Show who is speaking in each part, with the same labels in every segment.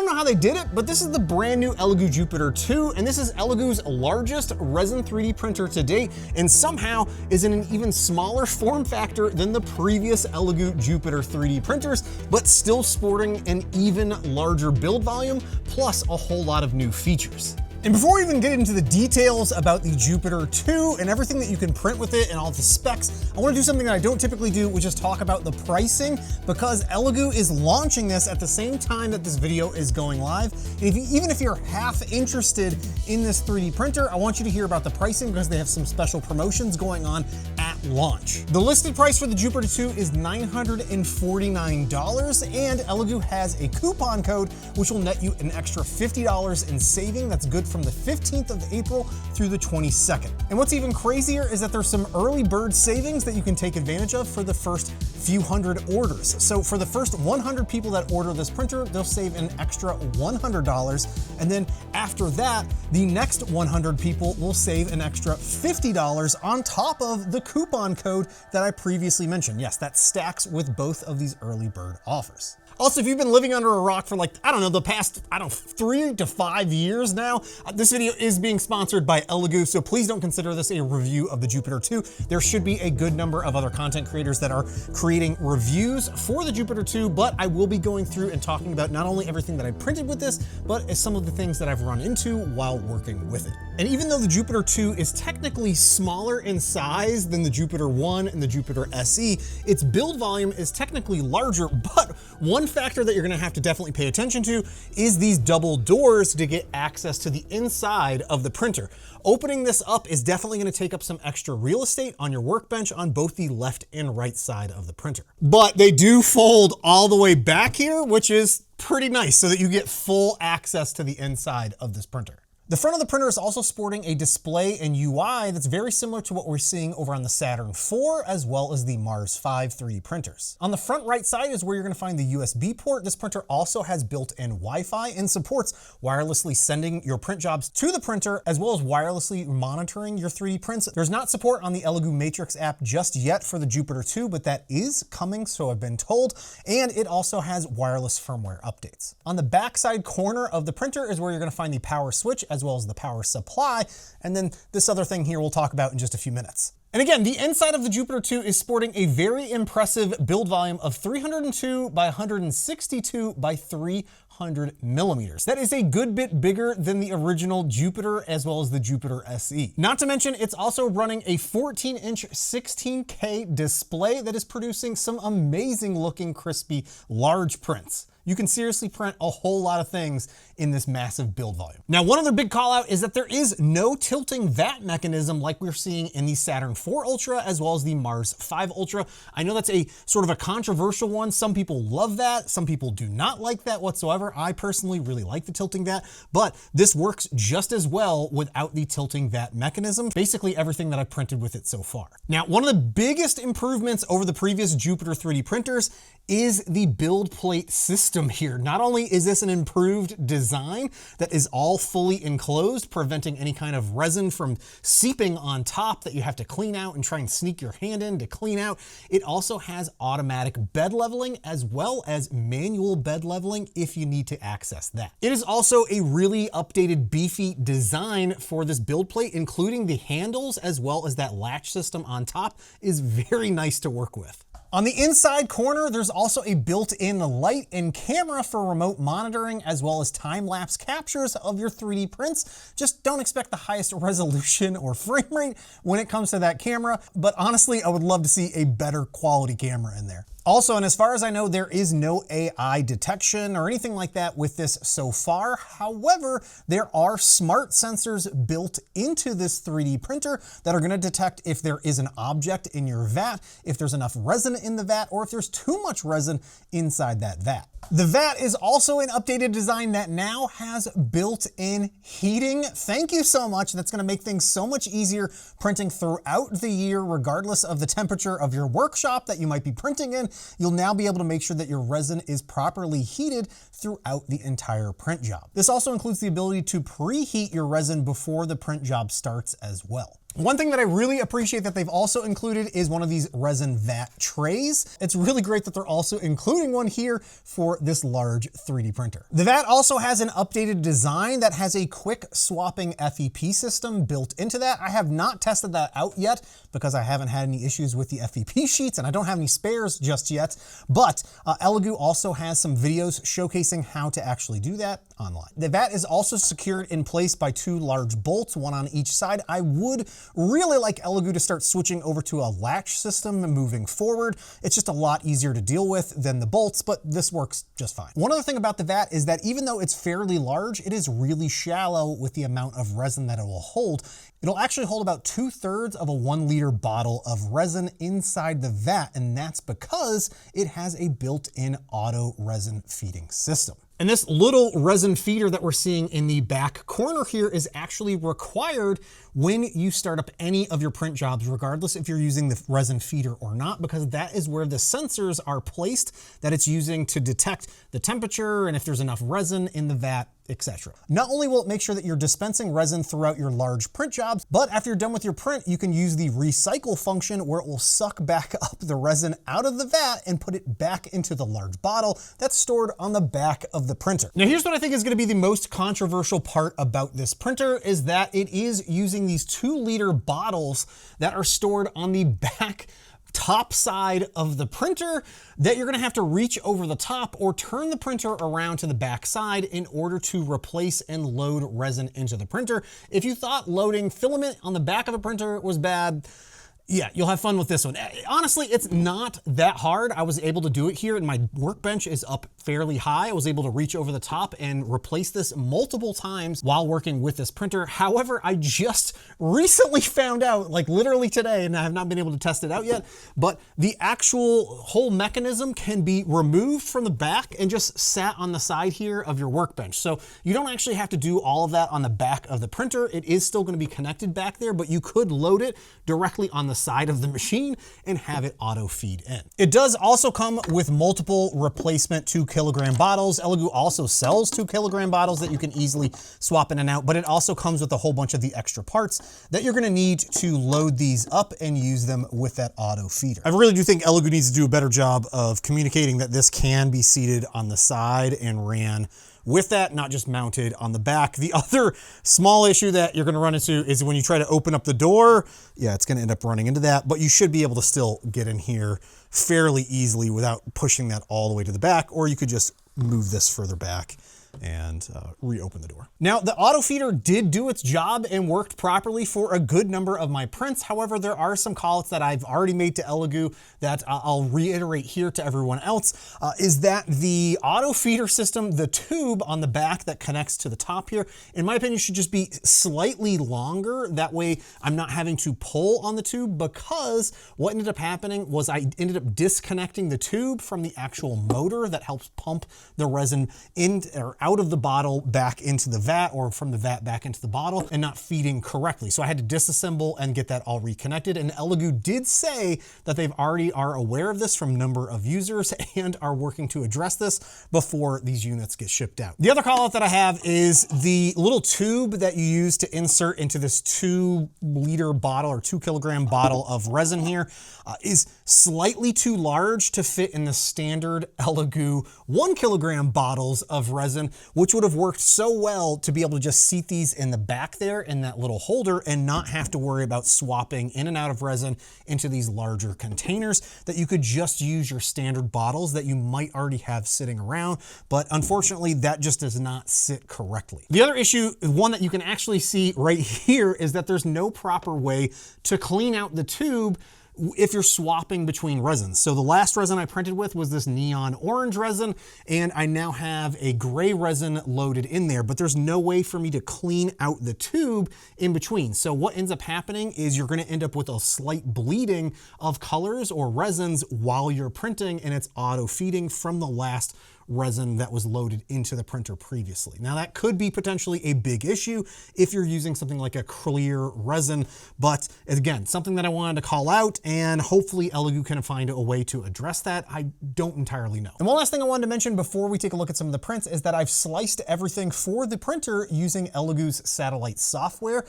Speaker 1: don't know how they did it, but this is the brand new Elegoo Jupiter 2, and this is Elegoo's largest resin 3D printer to date, and somehow is in an even smaller form factor than the previous Elegoo Jupiter 3D printers, but still sporting an even larger build volume, plus a whole lot of new features. And before we even get into the details about the Jupiter 2 and everything that you can print with it and all the specs, I want to do something that I don't typically do, which is talk about the pricing, because Elegoo is launching this at the same time that this video is going live. And even if you're half interested in this 3D printer, I want you to hear about the pricing because they have some special promotions going on at launch. The listed price for the Jupiter 2 is $949, and Elegoo has a coupon code which will net you an extra $50 in saving. That's good from the 15th of April through the 22nd. And what's even crazier is that there's some early bird savings that you can take advantage of for the first few hundred orders. So for the first 100 people that order this printer, they'll save an extra $100. And then after that, the next 100 people will save an extra $50 on top of the coupon code that I previously mentioned. Yes, that stacks with both of these early bird offers. Also, if you've been living under a rock for like, I don't know, the past, 3 to 5 years now, this video is being sponsored by Elegoo, so please don't consider this a review of the Jupiter 2. There should be a good number of other content creators that are creating reviews for the Jupiter 2, but I will be going through and talking about not only everything that I printed with this, but some of the things that I've run into while working with it. And even though the Jupiter 2 is technically smaller in size than the Jupiter 1 and the Jupiter SE, its build volume is technically larger, but one factor that you're gonna have to definitely pay attention to is these double doors to get access to the inside of the printer. Opening this up is definitely gonna take up some extra real estate on your workbench on both the left and right side of the printer. But they do fold all the way back here, which is pretty nice so that you get full access to the inside of this printer. The front of the printer is also sporting a display and UI that's very similar to what we're seeing over on the Saturn IV as well as the Mars 5 3D printers. On the front right side is where you're going to find the USB port. This printer also has built-in Wi-Fi and supports wirelessly sending your print jobs to the printer as well as wirelessly monitoring your 3D prints. There's not support on the Elegoo Matrix app just yet for the Jupiter 2, but that is coming, so I've been told, and it also has wireless firmware updates. On the backside corner of the printer is where you're going to find the power switch as well as the power supply, and then this other thing here we'll talk about in just a few minutes. And again, the inside of the Jupiter 2 is sporting a very impressive build volume of 302 by 162 by 300 millimeters. That is a good bit bigger than the original Jupiter as well as the Jupiter SE. Not to mention, it's also running a 14-inch 16K display that is producing some amazing looking crispy large prints. You can seriously print a whole lot of things in this massive build volume. Now, one other big call out is that there is no tilting vat mechanism like we're seeing in the Saturn IV Ultra as well as the Mars 5 Ultra. I know that's a sort of a controversial one. Some people love that. Some people do not like that whatsoever. I personally really like the tilting vat, but this works just as well without the tilting vat mechanism. Basically everything that I've printed with it so far. Now, one of the biggest improvements over the previous Jupiter 3D printers is the build plate system here. Not only is this an improved design that is all fully enclosed, preventing any kind of resin from seeping on top that you have to clean out and try and sneak your hand in to clean out, it also has automatic bed leveling as well as manual bed leveling if you need to access that. It is also a really updated beefy design for this build plate, including the handles as well as that latch system on top is very nice to work with. On the inside corner, there's also a built-in light and camera for remote monitoring as well as time-lapse captures of your 3D prints. Just don't expect the highest resolution or frame rate when it comes to that camera, but honestly, I would love to see a better quality camera in there. Also, and as far as I know, there is no AI detection or anything like that with this so far. However, there are smart sensors built into this 3D printer that are going to detect if there is an object in your vat, if there's enough resin in the vat, or if there's too much resin inside that vat. The vat is also an updated design that now has built-in heating. Thank you so much. That's going to make things so much easier printing throughout the year, regardless of the temperature of your workshop that you might be printing in. You'll now be able to make sure that your resin is properly heated throughout the entire print job. This also includes the ability to preheat your resin before the print job starts as well. One thing that I really appreciate that they've also included is one of these resin vat trays. It's really great that they're also including one here for this large 3D printer. The vat also has an updated design that has a quick swapping FEP system built into that. I have not tested that out yet because I haven't had any issues with the FEP sheets and I don't have any spares just yet, but Elegoo also has some videos showcasing how to actually do that online. The vat is also secured in place by 2 large bolts, one on each side. I would really like Elegoo to start switching over to a latch system moving forward. It's just a lot easier to deal with than the bolts, but this works just fine. One other thing about the vat is that even though it's fairly large, it is really shallow with the amount of resin that it will hold. It'll actually hold about 2/3 of a 1-liter bottle of resin inside the vat, and that's because it has a built-in auto resin feeding system. And this little resin feeder that we're seeing in the back corner here is actually required when you start up any of your print jobs, regardless if you're using the resin feeder or not, because that is where the sensors are placed that it's using to detect the temperature and if there's enough resin in the vat, etc. Not only will it make sure that you're dispensing resin throughout your large print jobs, but after you're done with your print, you can use the recycle function where it will suck back up the resin out of the vat and put it back into the large bottle that's stored on the back of the printer. Now here's what I think is going to be the most controversial part about this printer is that it is using these 2-liter bottles that are stored on the back top side of the printer that you're going to have to reach over the top or turn the printer around to the back side in order to replace and load resin into the printer. If you thought loading filament on the back of a printer was bad, yeah, you'll have fun with this one. Honestly, it's not that hard. I was able to do it here and my workbench is up fairly high. I was able to reach over the top and replace this multiple times while working with this printer. However, I just recently found out, like literally today, and I have not been able to test it out yet, but the actual whole mechanism can be removed from the back and just sat on the side here of your workbench. So you don't actually have to do all of that on the back of the printer. It is still going to be connected back there, but you could load it directly on the side of the machine and have it auto feed in. It does also come with multiple replacement 2-kilogram bottles. Elegoo also sells 2-kilogram bottles that you can easily swap in and out, but it also comes with a whole bunch of the extra parts that you're going to need to load these up and use them with that auto feeder. I really do think Elegoo needs to do a better job of communicating that this can be seated on the side and ran with that, not just mounted on the back. The other small issue that you're going to run into is when you try to open up the door, yeah, it's going to end up running into that, but you should be able to still get in here fairly easily without pushing that all the way to the back, or you could just move this further back and reopen the door. Now, the auto feeder did do its job and worked properly for a good number of my prints. However, there are some callouts that I've already made to Elegoo that I'll reiterate here to everyone else, is that the auto feeder system, the tube on the back that connects to the top here, in my opinion, should just be slightly longer. That way I'm not having to pull on the tube, because what ended up happening was I ended up disconnecting the tube from the actual motor that helps pump the resin in or out of the bottle back into the vat, or from the vat back into the bottle, and not feeding correctly. So I had to disassemble and get that all reconnected. And Elegoo did say that they've already are aware of this from number of users and are working to address this before these units get shipped out. The other call out that I have is the little tube that you use to insert into this 2-liter bottle or 2-kilogram bottle of resin here is slightly too large to fit in the standard Elegoo 1-kilogram bottles of resin, which would have worked so well to be able to just seat these in the back there in that little holder and not have to worry about swapping in and out of resin into these larger containers, that you could just use your standard bottles that you might already have sitting around. But unfortunately, that just does not sit correctly. The other issue, one that you can actually see right here, is that there's no proper way to clean out the tube if you're swapping between resins. So the last resin I printed with was this neon orange resin, and I now have a gray resin loaded in there, but there's no way for me to clean out the tube in between. So what ends up happening is you're gonna end up with a slight bleeding of colors or resins while you're printing, and it's auto feeding from the last resin that was loaded into the printer previously. Now that could be potentially a big issue if you're using something like a clear resin, but again, something that I wanted to call out, and hopefully Elegoo can find a way to address that. I don't entirely know. And one last thing I wanted to mention before we take a look at some of the prints is that I've sliced everything for the printer using Elegoo's satellite software.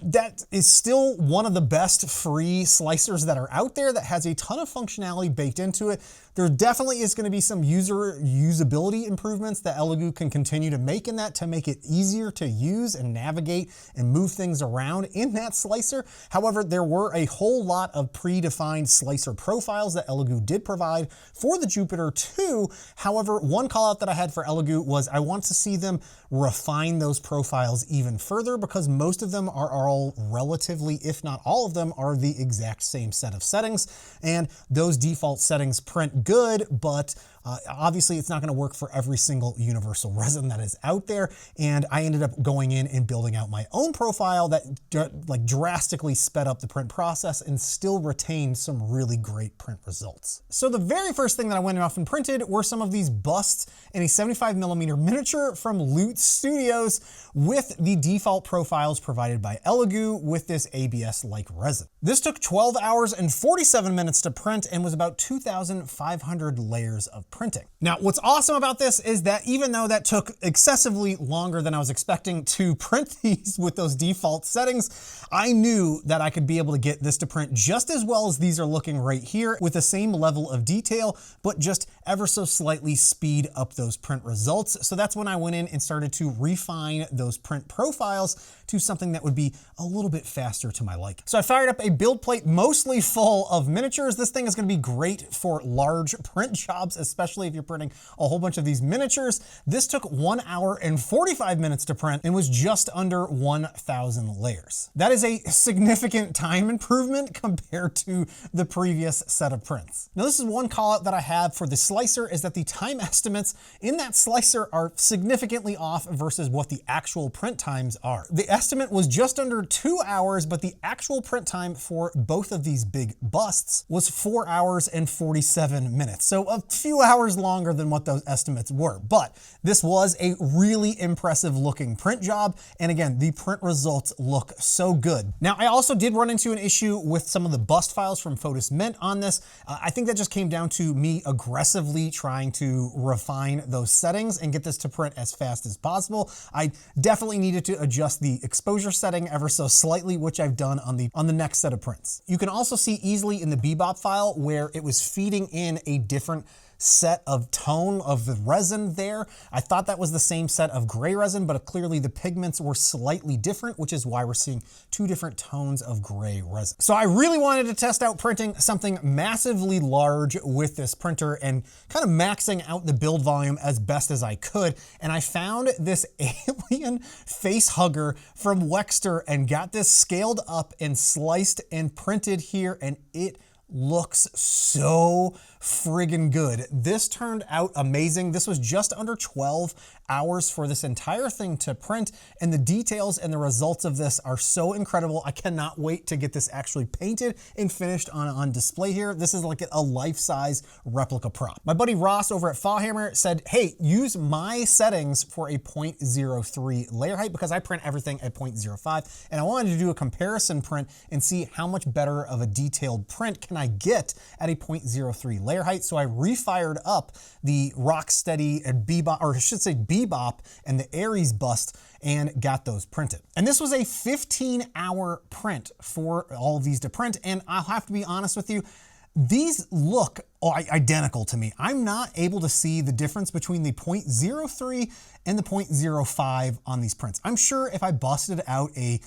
Speaker 1: That is still one of the best free slicers that are out there that has a ton of functionality baked into it. There definitely is going to be some usability improvements that Elegoo can continue to make in that to make it easier to use and navigate and move things around in that slicer. However, there were a whole lot of predefined slicer profiles that Elegoo did provide for the Jupiter 2. However, one call out that I had for Elegoo was I want to see them refine those profiles even further, because most of them are all relatively, if not all of them, are the exact same set of settings, and those default settings print good, but obviously it's not going to work for every single universal resin that is out there. And I ended up going in and building out my own profile that drastically sped up the print process and still retained some really great print results. So the very first thing that I went off and printed were some of these busts in a 75mm miniature from Loot Studios with the default profiles provided by Elegoo with this ABS-like resin. This took 12 hours and 47 minutes to print and was about 2,500 layers of printing. Now, what's awesome about this is that even though that took excessively longer than I was expecting to print these with those default settings, I knew that I could be able to get this to print just as well as these are looking right here with the same level of detail, but just ever so slightly speed up those print results. So that's when I went in and started to refine those print profiles to something that would be a little bit faster to my liking. So I fired up a build plate mostly full of miniatures. This thing is going to be great for large print jobs, especially if you're printing a whole bunch of these miniatures. This took 1 hour and 45 minutes to print and was just under 1,000 layers. That is a significant time improvement compared to the previous set of prints. Now, this is one call out that I have for the slicer, is that the time estimates in that slicer are significantly off versus what the actual print times are. The estimate was just under 2 hours, but the actual print time for both of these big busts was 4 hours and 47 minutes. So a few hours longer than what those estimates were. But this was a really impressive looking print job. And again, the print results look so good. Now, I also did run into an issue with some of the bust files from Fotis Mint on this. I think that just came down to me aggressively trying to refine those settings and get this to print as fast as possible. I definitely needed to adjust the exposure setting ever so slightly, which I've done on the next set of prints. You can also see easily in the Bebop file where it was feeding in a different set of tone of the resin there. I thought that was the same set of gray resin, but clearly the pigments were slightly different, which is why we're seeing two different tones of gray resin. So I really wanted to test out printing something massively large with this printer and kind of maxing out the build volume as best as I could. And I found this alien face hugger from Wekster and got this scaled up and sliced and printed here, and it looks so friggin' good. This turned out amazing. This was just under 12 hours for this entire thing to print, and the details and the results of this are so incredible. I cannot wait to get this actually painted and finished on display here. This is like a life-size replica prop. My buddy Ross over at Fallhammer said, hey, use my settings for a 0.03 layer height, because I print everything at 0.05, and I wanted to do a comparison print and see how much better of a detailed print can I get at a 0.03 layer height. So I refired up the Rocksteady and Bebop, or I should say Bebop, and the Aries bust and got those printed. And this was a 15-hour print for all of these to print. And I'll have to be honest with you, these look identical to me. I'm not able to see the difference between the 0.03 and the 0.05 on these prints. I'm sure if I busted out a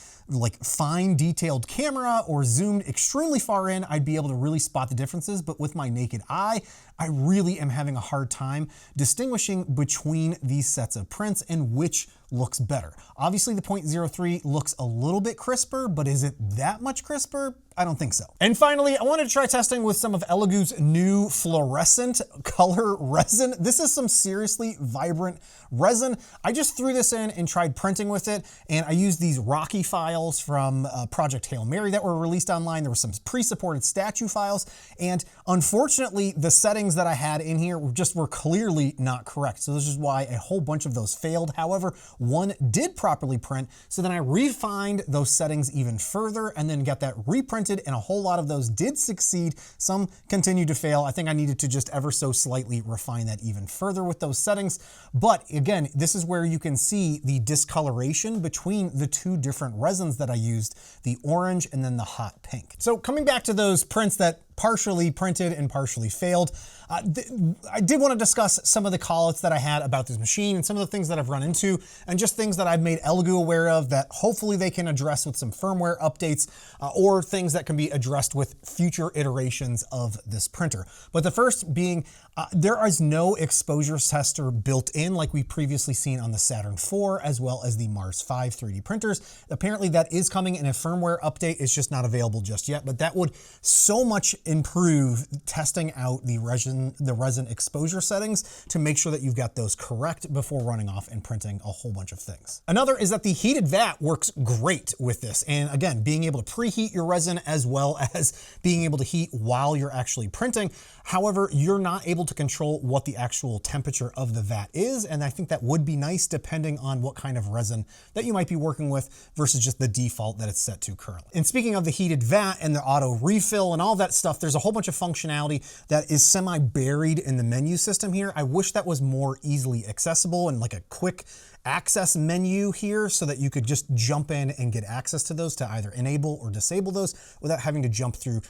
Speaker 1: fine detailed camera or zoomed extremely far in, I'd be able to really spot the differences. But with my naked eye, I really am having a hard time distinguishing between these sets of prints and which looks better. Obviously the 0.03 looks a little bit crisper, but is it that much crisper? I don't think so. And finally, I wanted to try testing with some of Elegoo's new blue fluorescent color resin. This is some seriously vibrant resin. I just threw this in and tried printing with it, and I used these Rocky files from Project Hail Mary that were released online. There were some pre-supported statue files, and unfortunately, the settings that I had in here were clearly not correct. So this is why a whole bunch of those failed. However, one did properly print, so then I refined those settings even further and then got that reprinted, and a whole lot of those did succeed. Some continued to fail. I think I needed to just ever so slightly refine that even further with those settings. But again, this is where you can see the discoloration between the two different resins that I used, the orange and then the hot pink. So coming back to those prints that partially printed and partially failed, I did want to discuss some of the callouts that I had about this machine and some of the things that I've run into and just things that I've made Elegoo aware of that hopefully they can address with some firmware updates or things that can be addressed with future iterations of this printer. But the first being, there is no exposure tester built in like we previously seen on the Saturn IV as well as the Mars 5 3D printers. Apparently that is coming in a firmware update. It's just not available just yet, but that would so much improve testing out the resin exposure settings to make sure that you've got those correct before running off and printing a whole bunch of things. Another is that the heated vat works great with this. And again, being able to preheat your resin as well as being able to heat while you're actually printing. However, you're not able to control what the actual temperature of the vat is. And I think that would be nice depending on what kind of resin that you might be working with versus just the default that it's set to currently. And speaking of the heated vat and the auto refill and all that stuff, there's a whole bunch of functionality that is semi-buried in the menu system here. I wish that was more easily accessible and like a quick access menu here so that you could just jump in and get access to those to either enable or disable those without having to jump through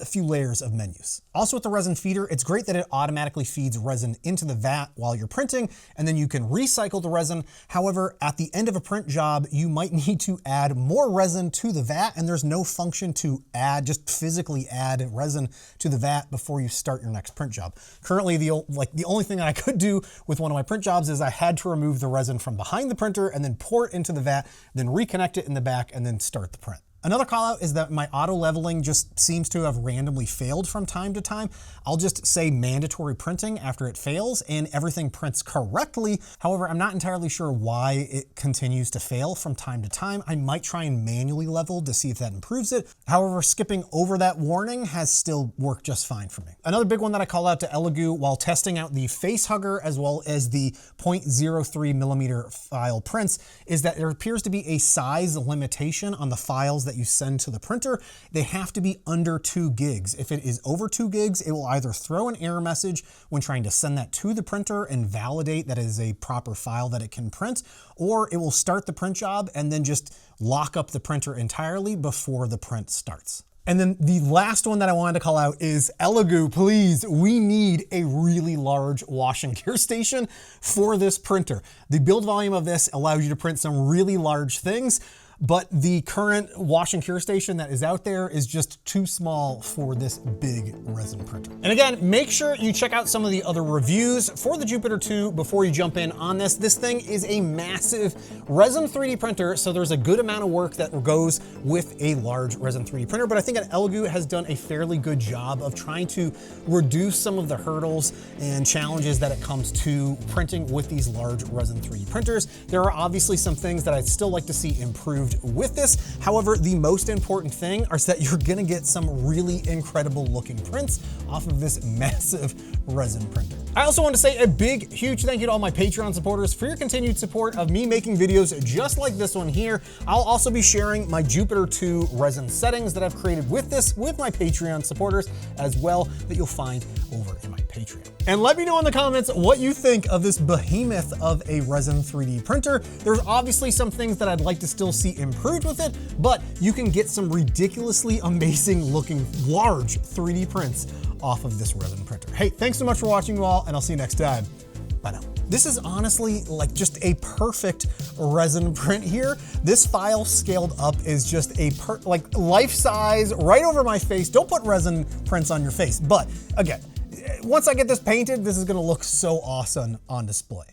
Speaker 1: a few layers of menus. Also with the resin feeder, it's great that it automatically feeds resin into the vat while you're printing, and then you can recycle the resin. However, at the end of a print job, you might need to add more resin to the vat, and there's no function to just physically add resin to the vat before you start your next print job. Currently, the only thing that I could do with one of my print jobs is I had to remove the resin from behind the printer and then pour it into the vat, then reconnect it in the back, and then start the print. Another call out is that my auto leveling just seems to have randomly failed from time to time. I'll just say mandatory printing after it fails and everything prints correctly. However, I'm not entirely sure why it continues to fail from time to time. I might try and manually level to see if that improves it. However, skipping over that warning has still worked just fine for me. Another big one that I call out to Elegoo while testing out the face hugger as well as the 0.03 millimeter file prints is that there appears to be a size limitation on the files that you send to the printer. They have to be under 2 gigs. If it is over 2 gigs, it will either throw an error message when trying to send that to the printer and validate that it is a proper file that it can print, or it will start the print job and then just lock up the printer entirely before the print starts. And then the last one that I wanted to call out is Elegoo, please, we need a really large wash and cure station for this printer. The build volume of this allows you to print some really large things, but the current wash and cure station that is out there is just too small for this big resin printer. And again, make sure you check out some of the other reviews for the Jupiter 2 before you jump in on this. This thing is a massive resin 3D printer, so there's a good amount of work that goes with a large resin 3D printer, but I think that Elegoo has done a fairly good job of trying to reduce some of the hurdles and challenges that it comes to printing with these large resin 3D printers. There are obviously some things that I'd still like to see improved with this. However, the most important thing is that you're gonna get some really incredible looking prints off of this massive resin printer. I also want to say a big, huge thank you to all my Patreon supporters for your continued support of me making videos just like this one here. I'll also be sharing my Jupiter 2 resin settings that I've created with this with my Patreon supporters as well, that you'll find over in my Patreon. And let me know in the comments what you think of this behemoth of a resin 3D printer. There's obviously some things that I'd like to still see improved with it, but you can get some ridiculously amazing looking large 3D prints off of this resin printer. Hey, thanks so much for watching you all, and I'll see you next time. Bye now. This is honestly like just a perfect resin print here. This file scaled up is just a like life size right over my face. Don't put resin prints on your face, but again, once I get this painted, this is gonna look so awesome on display.